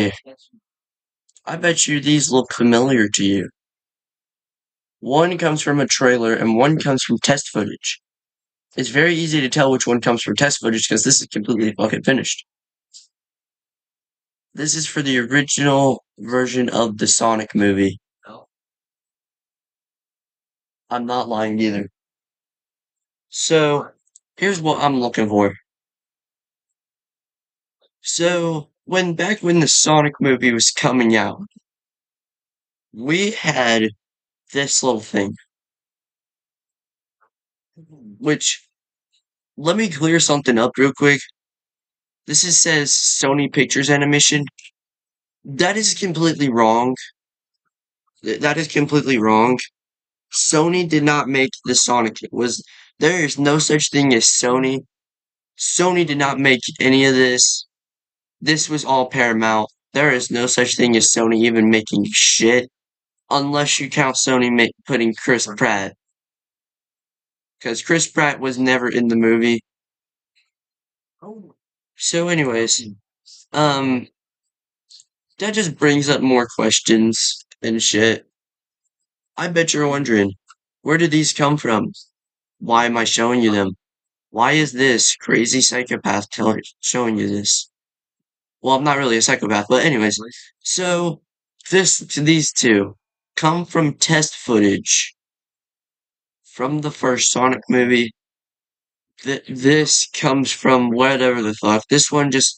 Okay, I bet you these look familiar to you. One comes from a trailer and one comes from test footage. It's very easy to tell which one comes from test footage because this is completely fucking finished. This is for the original version of the Sonic movie. I'm not lying either. So, here's what I'm looking for. So, back when the Sonic movie was coming out, we had this little thing, which, let me clear something up real quick. Says Sony Pictures Animation. That is completely wrong. That is completely wrong. Sony did not make the Sonic. There is no such thing as Sony. Sony did not make any of this. This was all Paramount. There is no such thing as Sony even making shit, unless you count Sony putting Chris Pratt, because Chris Pratt was never in the movie. So, anyways, um, that just brings up more questions and shit. I bet you're wondering, where did these come from? Why am I showing you them? Why is this crazy psychopath showing you this? Well, I'm not really a psychopath, but anyways, so these two come from test footage from the first Sonic movie. This comes from whatever the fuck. This one's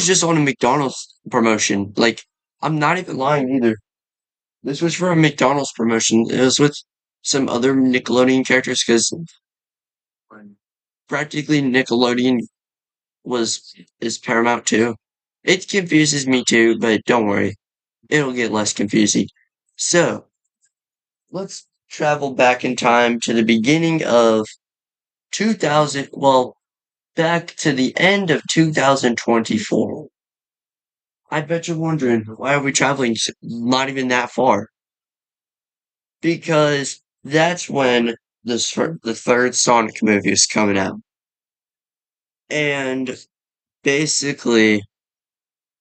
just on a McDonald's promotion. Like, I'm not even lying either. This was for a McDonald's promotion. It was with some other Nickelodeon characters because practically Nickelodeon is Paramount too. It confuses me too, but don't worry, it'll get less confusing. So let's travel back in time to the beginning of 2000. Well, back to the end of 2024. I bet you're wondering why are we traveling not even that far? Because that's when the third Sonic movie is coming out, and basically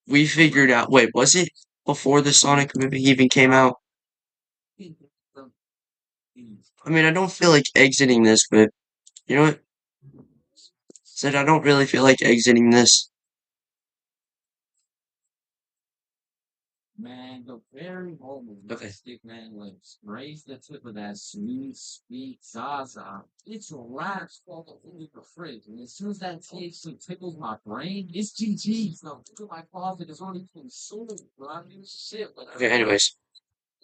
we figured out. Wait, was it before the Sonic movie even came out? I mean, I don't feel like exiting this, but you know what? Said I don't really feel like exiting this. Okay. Okay, anyways,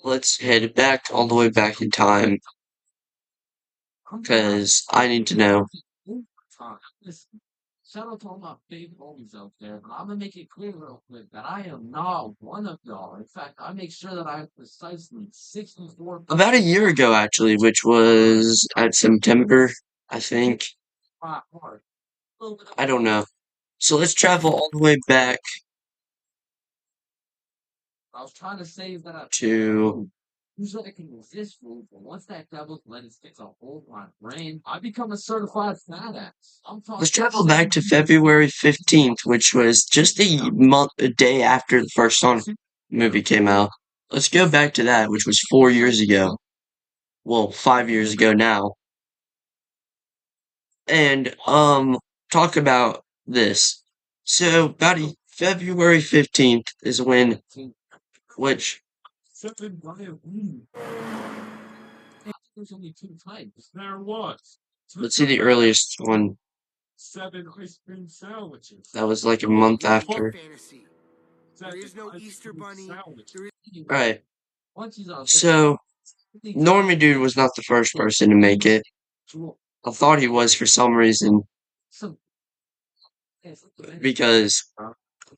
let's head back all the way back in time because I need to know. About a year ago, actually, which was at September, I think. I don't know. So let's travel all the way back to. Let's travel back to February 15th, which was just a day after the first Sonic movie came out. Let's go back to that, which was 4 years ago. Well, 5 years ago now. And talk about this. So about February 15th is when which let's see the earliest one. That was like a month after. Right. So Normie Dude was not the first person to make it. I thought he was for some reason because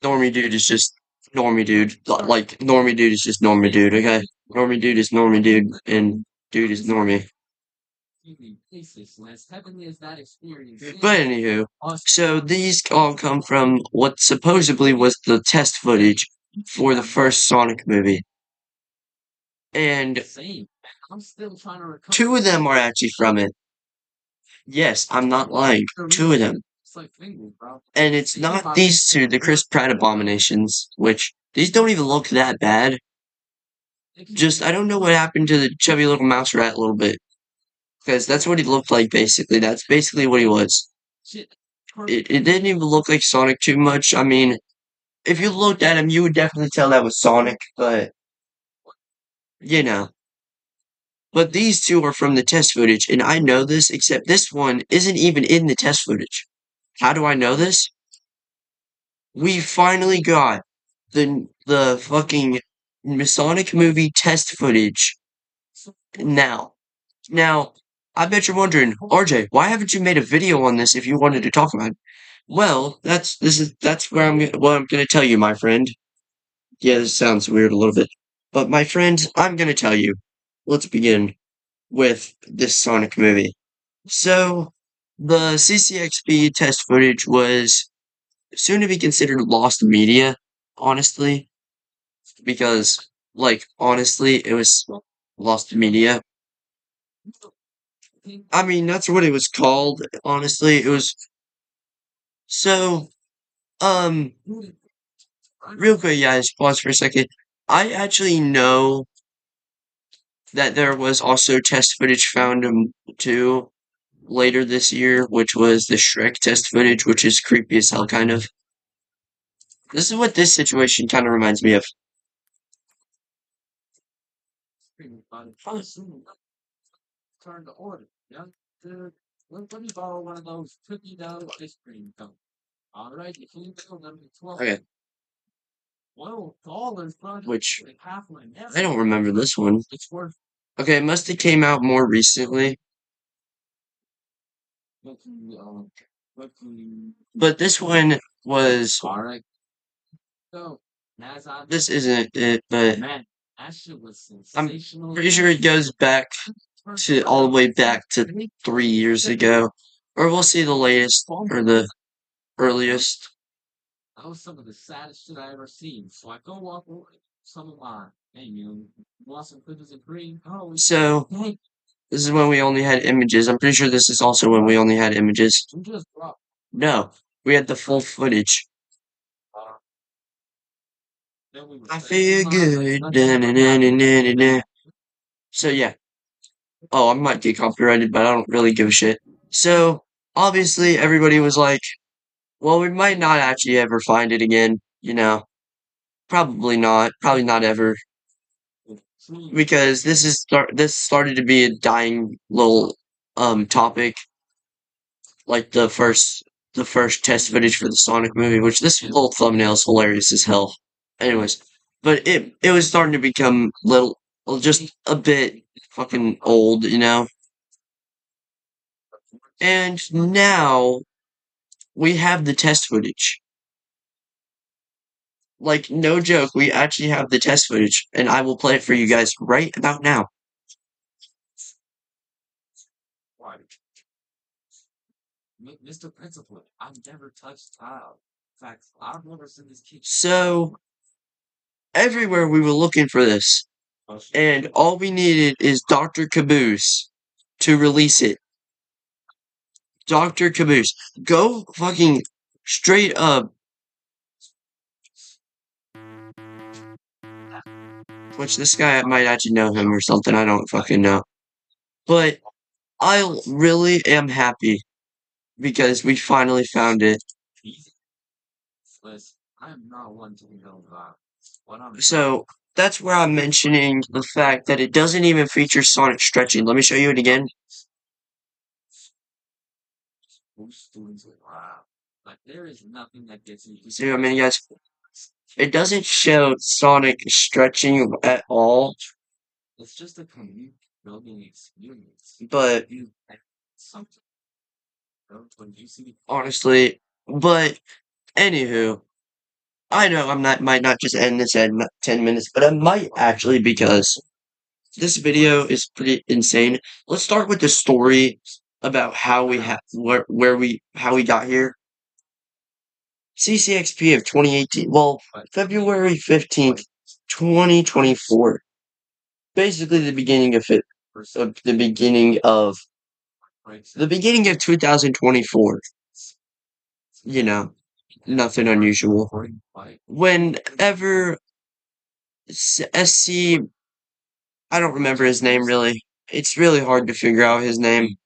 Normie Dude is just Normie Dude. Like Normie Dude is just Normie Dude, okay? Normie Dude is Normie Dude and Dude is Normie. But anywho, so these all come from what supposedly was the test footage for the first Sonic movie. And two of them are actually from it. Yes, I'm not lying. Two of them. And it's not these two, the Chris Pratt abominations, which These don't even look that bad. Just, I don't know what happened to the chubby little mouse rat a little bit. Because that's what he looked like, basically. That's basically what he was. It didn't even look like Sonic too much. I mean, if you looked at him, you would definitely tell that was Sonic, but, you know. But these two are from the test footage, and I know this, except this one isn't even in the test footage. How do I know this? We finally got the fucking Masonic movie test footage now. Now, I bet you're wondering, RJ, why haven't you made a video on this if you wanted to talk about it? Well, that's where what I'm gonna tell you, my friend. Yeah, this sounds weird a little bit. But my friend, I'm gonna tell you. Let's begin with this Sonic movie. So, the CCXP test footage was soon to be considered lost media, honestly, because, like, honestly, it was lost media. I mean, that's what it was called, honestly. It was so, um, real quick, guys, pause for a second. I actually know that there was also test footage found too later this year, which was the Shrek test footage, which is creepy as hell, kind of. This is what this situation kind of reminds me of. Okay, which I don't remember this one. Okay, it must have came out more recently. But this one was. This isn't it, but I'm pretty sure it goes back to all the way back to 3 years ago. Or we'll see the latest or the earliest. So this is when we only had images. I'm pretty sure this is also when we only had images. No, we had the full footage. I feel good. Da-na-na-na-na-na. So yeah. Oh, I might get copyrighted, but I don't really give a shit. So obviously everybody was like, well, we might not actually ever find it again, you know. Probably not. Probably not ever. Because this started to be a dying little topic, like the first test footage for the Sonic movie, which this little thumbnail is hilarious as hell. Anyways, but it was starting to become just a bit fucking old, you know. And now we have the test footage. Like, no joke, we actually have the test footage, and I will play it for you guys right about now. So, everywhere we were looking for this, and all we needed is Dr. Caboose to release it. Dr. Caboose. Go fucking straight up. Which this guy might actually know him or something, I don't fucking know. But I really am happy because we finally found it. So that's where I'm mentioning the fact that it doesn't even feature Sonic stretching. Let me show you it again. See what I mean, guys? It doesn't show Sonic stretching at all. But honestly, but anywho, I know might not just end this at 10 minutes, but I might actually because this video is pretty insane. Let's start with the story about how we how we got here. CCXP of 2018. Well, February 15th, 2024. Basically the beginning of it. The beginning of 2024. You know, nothing unusual. Whenever SC, I don't remember his name really. It's really hard to figure out his name,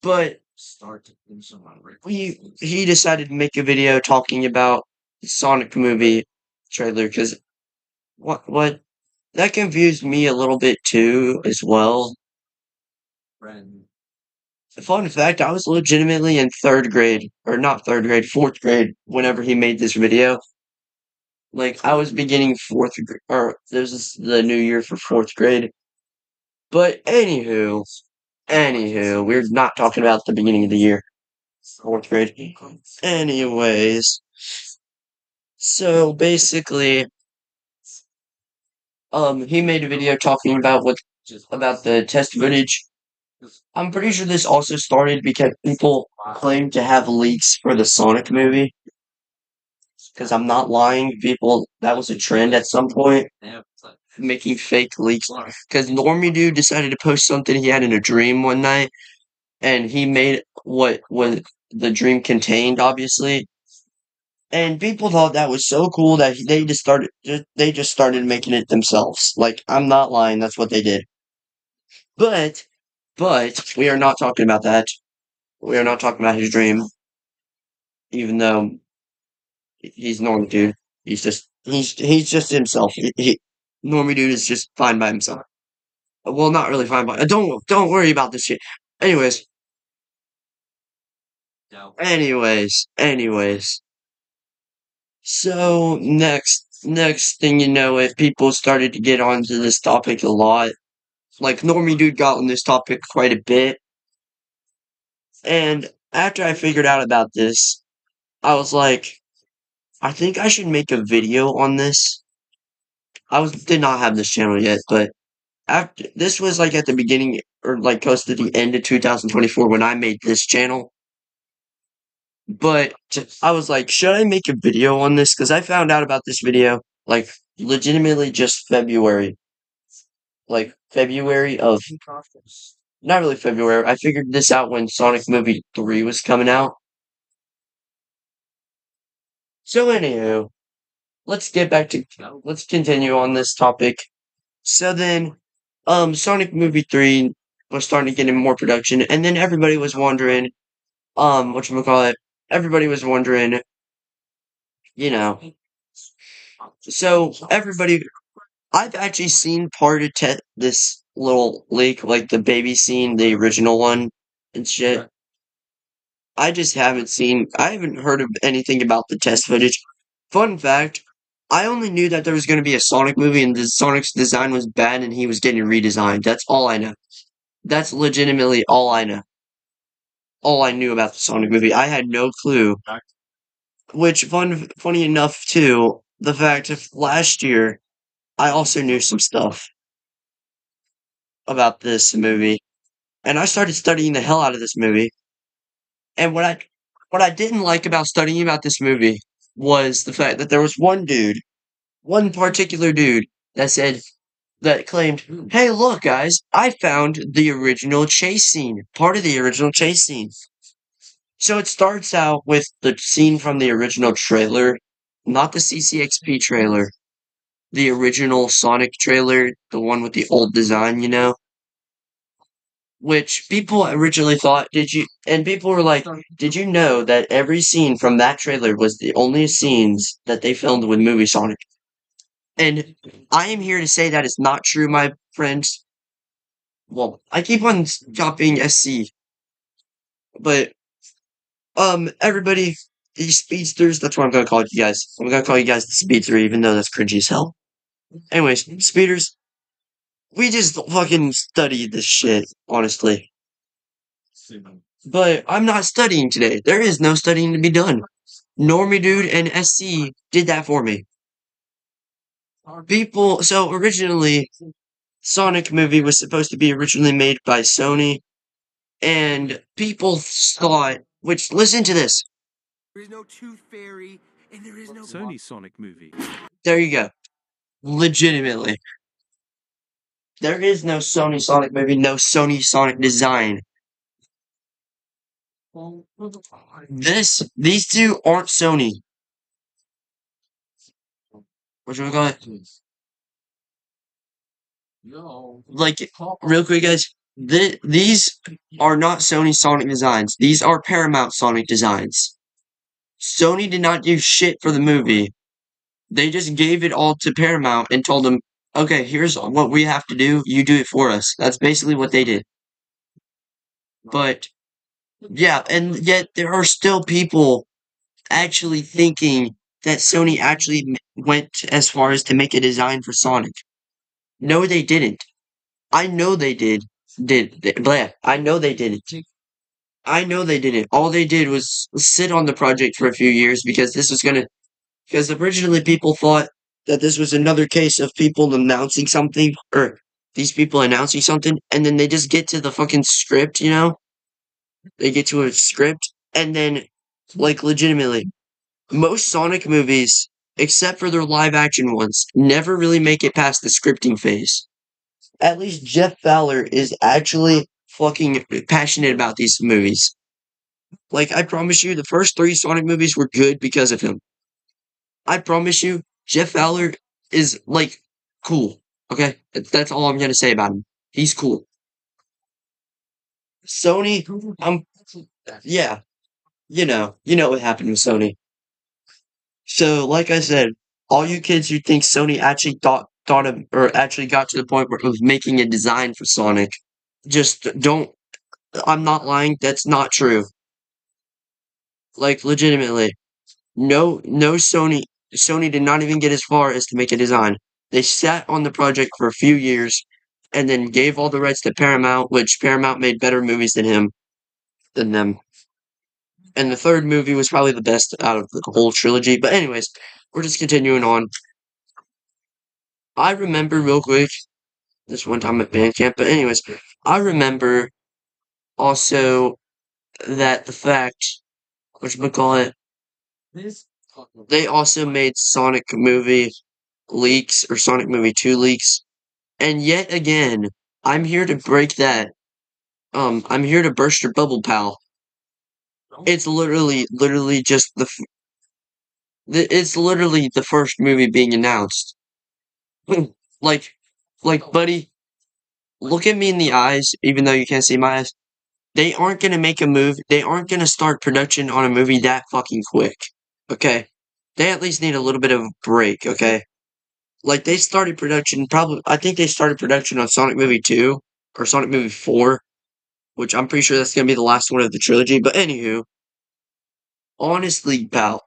but he decided to make a video talking about the Sonic movie trailer because what that confused me a little bit too as well. Fun fact, I was legitimately in third grade, or not third grade, fourth grade, whenever he made this video. Like, I was beginning fourth, or there's the new year for fourth grade. But anywho, we're not talking about the beginning of the year, fourth grade. Anyways, so basically, he made a video talking about about the test footage. I'm pretty sure this also started because people claimed to have leaks for the Sonic movie. Because I'm not lying, people, that was a trend at some point, making fake leaks. Because Normie Dude decided to post something he had in a dream one night, and he made what the dream contained, obviously. And people thought that was so cool that they just started making it themselves. Like, I'm not lying, that's what they did. But, but we are not talking about that. We are not talking about his dream, even though he's Normie Dude. He's just himself. Normie Dude is just fine by himself. Well, not really fine by. Don't worry about this shit. Anyways, anyways. So next thing you know, if people started to get onto this topic a lot, like Normie Dude got on this topic quite a bit, and after I figured out about this, I was like, I think I should make a video on this. Did not have this channel yet, but after this was like at the beginning or like close to the end of 2024 when I made this channel. But I was like, should I make a video on this? Because I found out about this video like legitimately just February. Like February of not really February. I figured this out when Sonic Movie 3 was coming out. So anywho, let's continue on this topic. So then Sonic Movie 3 was starting to get in more production, and then everybody was wondering, whatchamacallit, everybody was wondering, you know, so everybody, I've actually seen part of this little leak, like the baby scene, the original one and shit. I haven't heard of anything about the test footage. Fun fact, I only knew that there was going to be a Sonic movie and the Sonic's design was bad and he was getting redesigned. That's all I know. That's legitimately all I know. All I knew about the Sonic movie. I had no clue. Which, funny enough, too, the fact of last year, I also knew some stuff about this movie. And I started studying the hell out of this movie. And what I didn't like about studying about this movie was the fact that there was one particular dude that claimed, "Hey, look, guys, I found the original chase scene, part of the original chase scene." So it starts out with the scene from the original trailer, not the CCXP trailer, the original Sonic trailer, the one with the old design, which people originally thought, and people were like, did you know that every scene from that trailer was the only scenes that they filmed with movie Sonic? And I am here to say that is not true, my friends. Well, I keep on copying SC, but, everybody, these speedsters, that's what I'm gonna call you guys. I'm gonna call you guys the speedster, even though that's cringy as hell. Anyways, speeders, we just fucking studied this shit, honestly. But I'm not studying today. There is no studying to be done. Normie Dude and SC did that for me. So originally, Sonic movie was supposed to be originally made by Sony, and people thought, which, listen to this. There is no Tooth Fairy, and there is no Sony Sonic movie. There you go. Legitimately. There is no Sony Sonic movie, no Sony Sonic design. These two aren't Sony. what you call it? Like, real quick, guys, these are not Sony Sonic designs. These are Paramount Sonic designs. Sony did not do shit for the movie. They just gave it all to Paramount and told them, okay, here's what we have to do. You do it for us. That's basically what they did. But, yeah, and yet there are still people actually thinking that Sony actually went as far as to make a design for Sonic. No, they didn't. I know they did. Blah. I know they didn't. I know they didn't. All they did was sit on the project for a few years because this was gonna. Because originally people thought that this was another case of people announcing something, or these people announcing something, and then they just get to the fucking script, you know? They get to a script, and then, like, legitimately, most Sonic movies, except for their live action ones, never really make it past the scripting phase. At least Jeff Fowler is actually fucking passionate about these movies. Like, I promise you, the first three Sonic movies were good because of him. I promise you, Jeff Fowler is, like, cool. Okay? That's all I'm gonna say about him. He's cool. Sony, yeah, you know what happened with Sony. So, like I said, all you kids who think Sony actually thought of, or actually got to the point where of making a design for Sonic, just don't. I'm not lying. That's not true. Like, legitimately, no Sony did not even get as far as to make a design. They sat on the project for a few years, and then gave all the rights to Paramount, which Paramount made better movies than them. And the third movie was probably the best out of the whole trilogy. But anyways, we're just continuing on. I remember real quick this one time at band camp. But anyways, I remember also that the fact, whatchamacallit, they also made Sonic movie leaks or Sonic movie 2 leaks. And yet again, I'm here to break that. I'm here to burst your bubble, pal. It's literally just it's literally the first movie being announced. like, buddy, look at me in the eyes, even though you can't see my eyes. They aren't gonna make a movie. They aren't gonna start production on a movie that fucking quick. Okay, they at least need a little bit of a break. Okay, like they started production. Probably, I think they started production on Sonic Movie 2 or Sonic Movie 4, which I'm pretty sure that's gonna be the last one of the trilogy. But anywho, honestly, pal,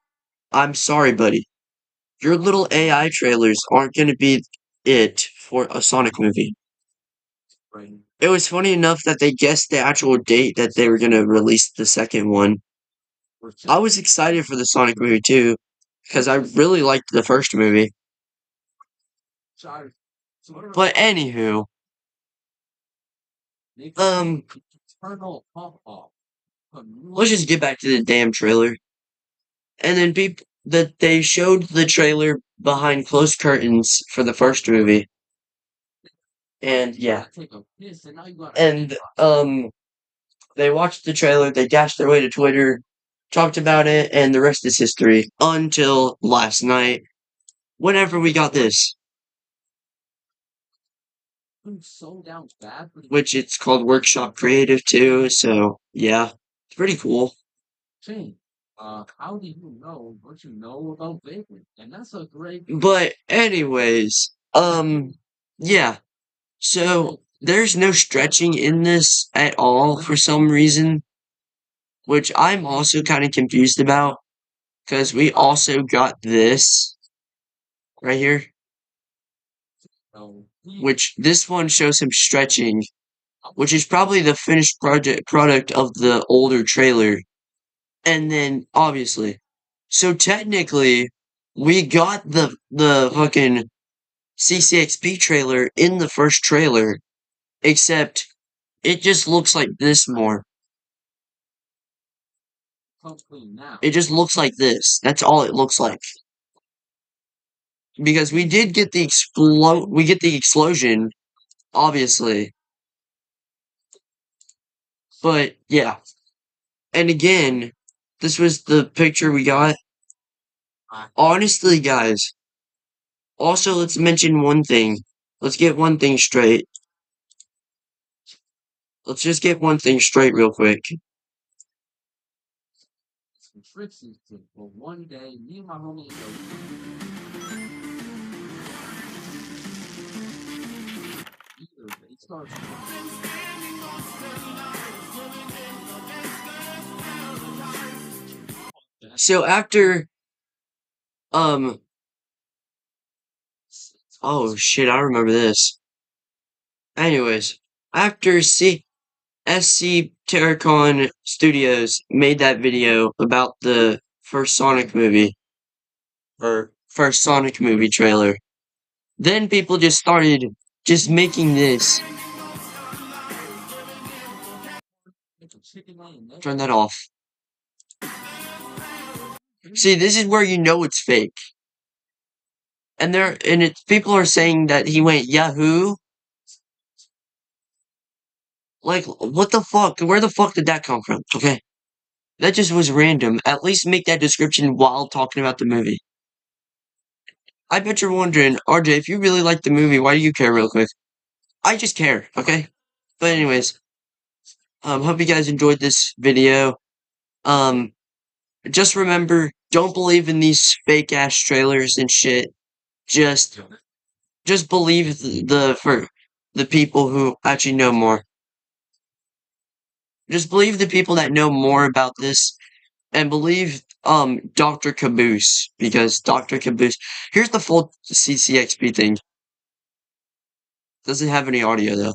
I'm sorry, buddy. Your little AI trailers aren't gonna be it for a Sonic movie. It was funny enough that they guessed the actual date that they were gonna release the second one. I was excited for the Sonic movie too, because I really liked the first movie. But anywho, um, let's just get back to the damn trailer. And then people that they showed the trailer behind closed curtains for the first movie. And yeah. And they watched the trailer, they dashed their way to Twitter, talked about it, and the rest is history. Until last night, whenever we got this, which it's called Workshop Creative too, so yeah, it's pretty cool. But anyways, yeah. So there's no stretching in this at all for some reason, which I'm also kind of confused about, because we also got this right here, which this one shows him stretching, which is probably the finished product of the older trailer. And then obviously, so technically, we got the fucking CCXP trailer in the first trailer, except it just looks like this more. It just looks like this. That's all it looks like. Because we did get the explosion, obviously. But yeah. And again, this was the picture we got. Honestly, guys, Also, let's mention one thing. Let's get one thing straight. Let's just get one thing straight real quick. So after, um, oh shit, I remember this. Anyways, after SC Terracon Studios made that video about the first Sonic movie, or first Sonic movie trailer, then people just started just making this. Turn that off. See, this is where you know it's fake. People are saying that he went Yahoo. Like, what the fuck? Where the fuck did that come from? Okay. That just was random. At least make that description while talking about the movie. I bet you're wondering, RJ, if you really like the movie, why do you care real quick? I just care, okay? But anyways, hope you guys enjoyed this video. Um, just remember, don't believe in these fake ass trailers and shit. Just, just believe for the people who actually know more. Just believe the people that know more about this and believe Dr. Caboose because Dr. Caboose. Here's the full CCXP thing. Doesn't have any audio though.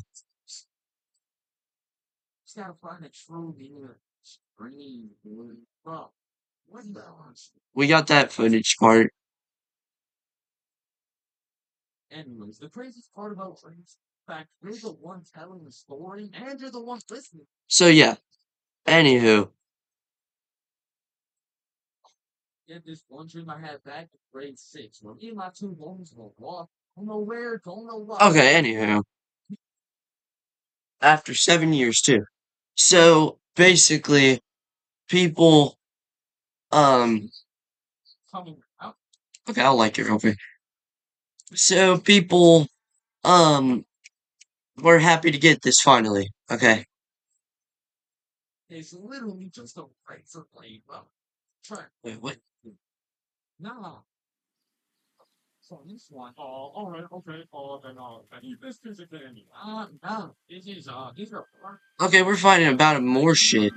We got that footage part. So yeah. Anywho, okay. Anywho, after 7 years too. So basically, people okay, I'll like it real quick. So people um were happy to get this finally. Okay. Wait, what? Okay, we're fighting about more shit.